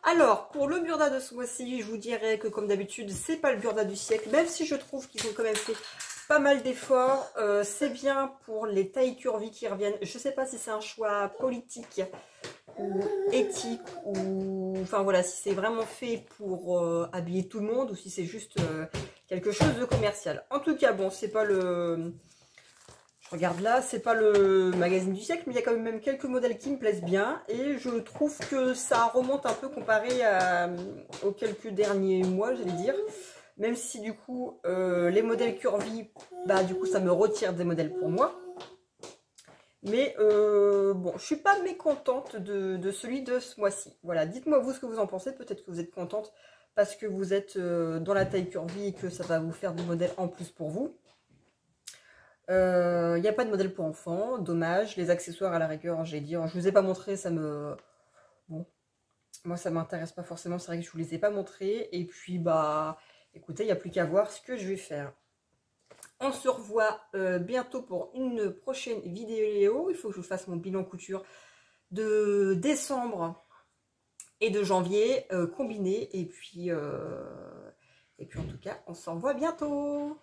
Alors, pour le burda de ce mois-ci, je vous dirais que comme d'habitude, c'est pas le burda du siècle, même si je trouve qu'ils ont quand même fait pas mal d'efforts. C'est bien pour les tailles curvy qui reviennent. Je sais pas si c'est un choix politique ou éthique, ou enfin voilà, si c'est vraiment fait pour habiller tout le monde ou si c'est juste quelque chose de commercial. En tout cas, bon, c'est pas le... Je regarde là, c'est pas le magazine du siècle, mais il y a quand même quelques modèles qui me plaisent bien. Et je trouve que ça remonte un peu comparé aux quelques derniers mois, j'allais dire. Même si du coup, les modèles curvy, bah du coup, ça me retire des modèles pour moi. Mais bon, je suis pas mécontente de celui de ce mois-ci. Voilà, dites-moi vous ce que vous en pensez. Peut-être que vous êtes contente parce que vous êtes dans la taille curvy et que ça va vous faire des modèles en plus pour vous. Il n'y a pas de modèle pour enfants, dommage. Les accessoires à la rigueur, j'ai dit, je vous ai pas montré, ça me... Bon, moi ça m'intéresse pas forcément, c'est vrai que je vous les ai pas montrés. Et puis bah, écoutez, il n'y a plus qu'à voir ce que je vais faire. On se revoit bientôt pour une prochaine vidéo. Il faut que je fasse mon bilan couture de décembre et de janvier combiné. Et puis en tout cas, on se revoit bientôt.